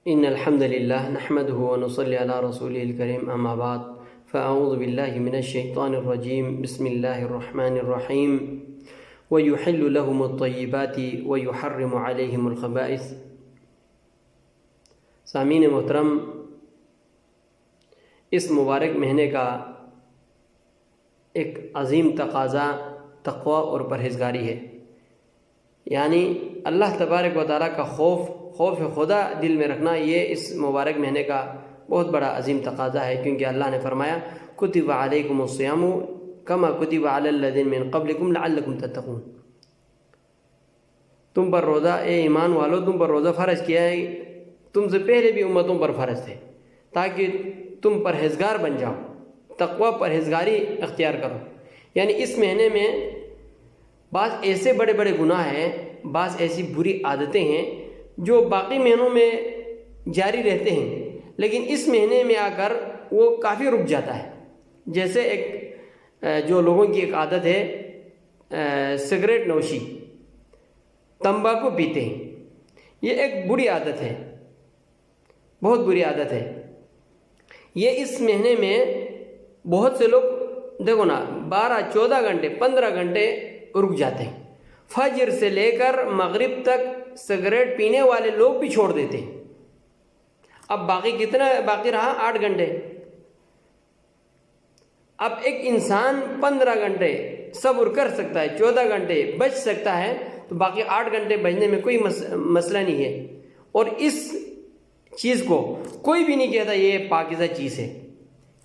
ان الحمد لله نحمده ونصلي على رسوله الكريم اما بعد فاعوذ بالله من الشيطان الرجيم بسم الله الرحمن الرحيم ويحل لهم الطيبات ويحرم عليهم الخبائث۔ سامعین محترم، اس مبارک مہینے کا ایک عظیم تقاضا تقوی اور پرہیزگاری ہے، یعنی اللہ تبارک و تعالیٰ کا خوف خدا دل میں رکھنا، یہ اس مبارک مہینے کا بہت بڑا عظیم تقاضا ہے، کیونکہ اللہ نے فرمایا کتب علیکم الصیام کما کتب علی الذین من قبلکم لعلکم تتقون۔ تم پر روزہ، اے ایمان والو، تم پر روزہ فرض کیا ہے، تم سے پہلے بھی امتوں پر فرض تھے، تاکہ تم پرہیزگار بن جاؤ، تقوی پرہیزگاری اختیار کرو۔ یعنی اس مہینے میں بعض ایسے بڑے بڑے گناہ ہیں، بعض ایسی بری عادتیں ہیں جو باقی مہینوں میں جاری رہتے ہیں، لیکن اس مہینے میں آ کر وہ کافی رک جاتا ہے۔ جیسے جو لوگوں کی ایک عادت ہے سگریٹ نوشی، تمباکو پیتے ہیں، یہ ایک بری عادت ہے، بہت بری عادت ہے۔ یہ اس مہینے میں بہت سے لوگ دیکھو نا 12 14 گھنٹے 15 گھنٹے رک جاتے ہیں، فجر سے لے کر مغرب تک سگریٹ پینے والے لوگ بھی چھوڑ دیتے ہیں۔ اب باقی کتنا باقی رہا؟ 8 گھنٹے۔ اب ایک انسان 15 گھنٹے صبر کر سکتا ہے، 14 گھنٹے بچ سکتا ہے، تو باقی 8 گھنٹے بچنے میں کوئی مسئلہ نہیں ہے۔ اور اس چیز کو کوئی بھی نہیں کہتا یہ پاکیزہ چیز ہے۔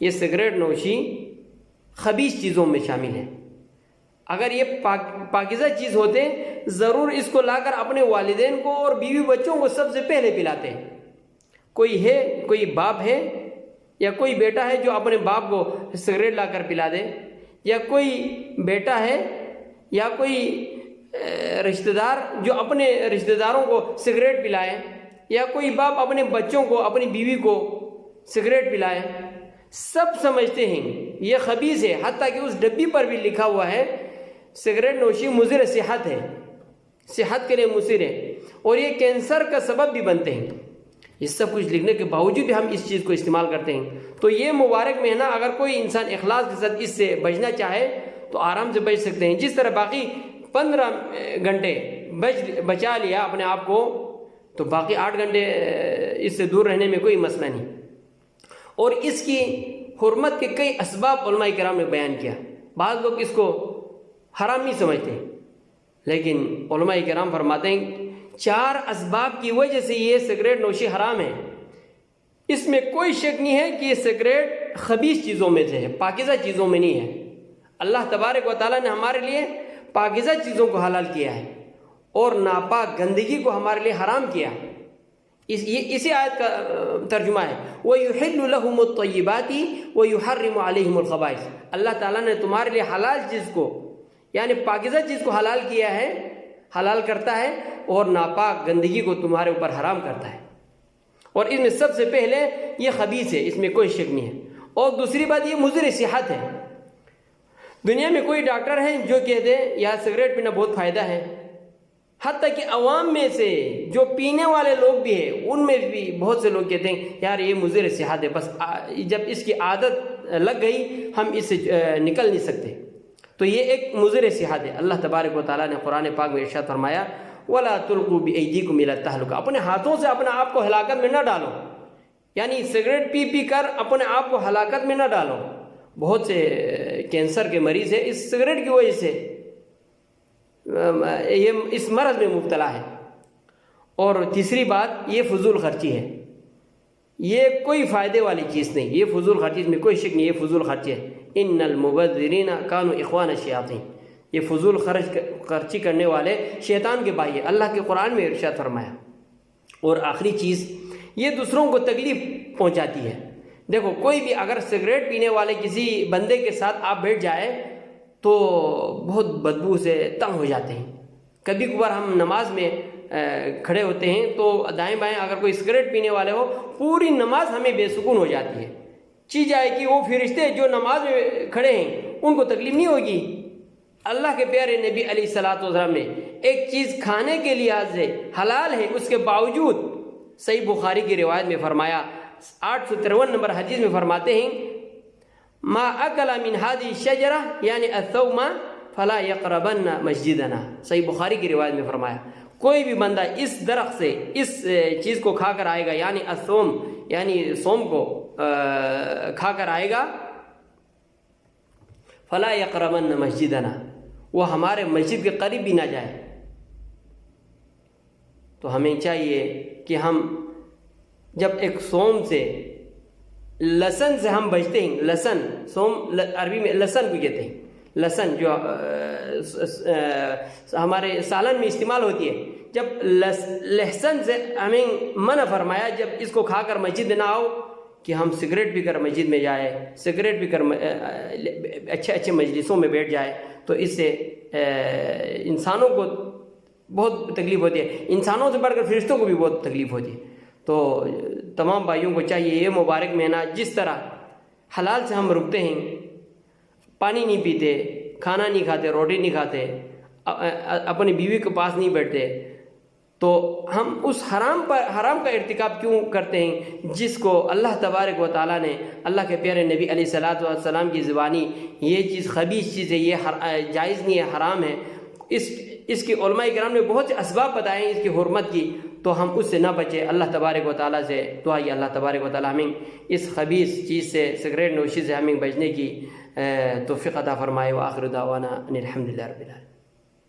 یہ سگریٹ نوشی خبیث چیزوں میں شامل ہے۔ اگر یہ پاکیزہ چیز ہوتے ضرور اس کو لا کر اپنے والدین کو اور بیوی بچوں کو سب سے پہلے پلاتے۔ کوئی باپ ہے یا کوئی بیٹا ہے جو اپنے باپ کو سگریٹ لا کر پلا دے، یا کوئی بیٹا ہے یا کوئی رشتہ دار جو اپنے رشتہ داروں کو سگریٹ پلائے، یا کوئی باپ اپنے بچوں کو، اپنی بیوی کو سگریٹ پلائے، سب سمجھتے ہیں یہ خبیث ہے۔ حتیٰ کہ اس ڈبی پر بھی لکھا ہوا ہے سگریٹ نوشی مضر صحت ہے، صحت کے لیے مضر ہے، اور یہ کینسر کا سبب بھی بنتے ہیں۔ یہ سب کچھ لکھنے کے باوجود بھی ہم اس چیز کو استعمال کرتے ہیں۔ تو یہ مبارک مہینہ اگر کوئی انسان اخلاص کے ساتھ اس سے بچنا چاہے تو آرام سے بچ سکتے ہیں۔ جس طرح باقی 15 گھنٹے بچا لیا اپنے آپ کو، تو باقی 8 گھنٹے اس سے دور رہنے میں کوئی مسئلہ نہیں۔ اور اس کی حرمت کے کئی اسباب علماء کرام نے بیان کیا۔ بعض لوگ اس کو حرام نہیں سمجھتے، لیکن علماء کرام فرماتے ہیں 4 اسباب کی وجہ سے یہ سگریٹ نوشی حرام ہے۔ اس میں کوئی شک نہیں ہے کہ یہ سگریٹ خبیث چیزوں میں سے ہے، پاکیزہ چیزوں میں نہیں ہے۔ اللہ تبارک و تعالیٰ نے ہمارے لیے پاکیزہ چیزوں کو حلال کیا ہے اور ناپاک گندگی کو ہمارے لیے حرام کیا۔ اسی آیت کا ترجمہ ہے وَيُحِلُّ لَهُمُ الطَّيِّبَاتِ وَيُحَرِّمُ عَلَيْهِمُ الْخَبَائِثَ۔ اللہ تعالیٰ نے تمہارے لیے حلال چیز کو، یعنی پاکیزہ چیز کو حلال کیا ہے، حلال کرتا ہے، اور ناپاک گندگی کو تمہارے اوپر حرام کرتا ہے۔ اور اس میں سب سے پہلے یہ خبیث ہے، اس میں کوئی شک نہیں ہے۔ اور دوسری بات یہ مضر صحت ہے۔ دنیا میں کوئی ڈاکٹر ہیں جو کہتے ہیں یار سگریٹ پینا بہت فائدہ ہے، حتیٰ کہ عوام میں سے جو پینے والے لوگ بھی ہیں ان میں بھی بہت سے لوگ کہتے ہیں یار یہ مضر صحت ہے، بس جب اس کی عادت لگ گئی ہم اس سے نکل نہیں سکتے۔ تو یہ ایک مضر صحت ہے۔ اللہ تبارک و تعالیٰ نے قرآن پاک میں ارشاد فرمایا وَلَا تُلْقُوا بِأَيْدِيكُمْ إِلَى التَّهْلُكَةِ، اپنے ہاتھوں سے اپنے آپ کو ہلاکت میں نہ ڈالو، یعنی سگریٹ پی کر اپنے آپ کو ہلاکت میں نہ ڈالو۔ بہت سے کینسر کے مریض ہیں اس سگریٹ کی وجہ سے یہ اس مرض میں مبتلا ہے۔ اور تیسری بات یہ فضول خرچی ہے، یہ کوئی فائدے والی چیز نہیں، یہ فضول خرچی میں کوئی شک نہیں، یہ فضول خرچی ہے۔ ان المبذرین کانوا اخوان الشیاطین، یہ فضول خرچی کرنے والے شیطان کے بھائی ہیں، اللہ کے قرآن میں ارشاد فرمایا۔ اور آخری چیز یہ دوسروں کو تکلیف پہنچاتی ہے۔ دیکھو کوئی بھی اگر سگریٹ پینے والے کسی بندے کے ساتھ آپ بیٹھ جائے تو بہت بدبو سے تنگ ہو جاتے ہیں۔ کبھی کبھار ہم نماز میں کھڑے ہوتے ہیں تو دائیں بائیں اگر کوئی سگریٹ پینے والے ہو، پوری نماز ہمیں بے سکون ہو جاتی ہے۔ چی جائے کہ وہ فرشتے جو نماز میں کھڑے ہیں ان کو تکلیف نہیں ہوگی۔ اللہ کے پیارے نبی علیہ الصلوۃ والسلام نے ایک چیز کھانے کے لحاظ سے حلال ہے، اس کے باوجود صحیح بخاری کی روایت میں فرمایا 853 نمبر حدیث میں فرماتے ہیں ما اکل من هذه الشجرة یعنی الثوم فلا يقربن مسجدنا. صحیح بخاری کی روایت میں فرمایا کوئی بھی بندہ اس درخت سے اس چیز کو کھا کر آئے گا یعنی الثوم یعنی سوم کو کھا کر آئے گا فلا يقربن مسجدنا وہ ہمارے مسجد کے قریب بھی نہ جائے. تو ہمیں چاہیے کہ ہم جب ایک سوم سے لسن سے ہم بچتے ہیں, لسن سوم عربی میں لسن کو کہتے ہیں, لسن جو ہمارے سالن میں استعمال ہوتی ہے, جب لہسن سے ہمیں منع فرمایا جب اس کو کھا کر مسجد میں نہ آؤ کہ ہم سگریٹ پی کر مسجد میں جائے, سگریٹ پی کر اچھے اچھے مجلسوں میں بیٹھ جائے, تو اس سے انسانوں کو بہت تکلیف ہوتی ہے, انسانوں سے بڑھ کر فرشتوں کو بھی بہت تکلیف ہوتی ہے. تو تمام بھائیوں کو چاہیے یہ مبارک مہینہ جس طرح حلال سے ہم رکتے ہیں, پانی نہیں پیتے, کھانا نہیں کھاتے, روٹی نہیں کھاتے, اپنی بیوی کے پاس نہیں بیٹھتے, تو ہم اس حرام کا ارتکاب کیوں کرتے ہیں جس کو اللہ تبارک و تعالیٰ نے اللہ کے پیارے نبی علیہ الصلاۃ والسلام کی زبانی یہ چیز خبیث چیز ہے, یہ جائز نہیں ہے, حرام ہے. اس کی علماء کرام نے بہت سے اسباب بتائے ہیں اس کی حرمت کی, تو ہم اس سے نہ بچے. اللہ تبارک و تعالیٰ سے دعا ہے اللہ تبارک و تعالیٰ ہمیں اس خبیث چیز سے, سگریٹ نوشی سے ہمیں بچنے کی توفیق عطا فرمائے. وآخر دعوانا ان الحمد للہ رب العالمین.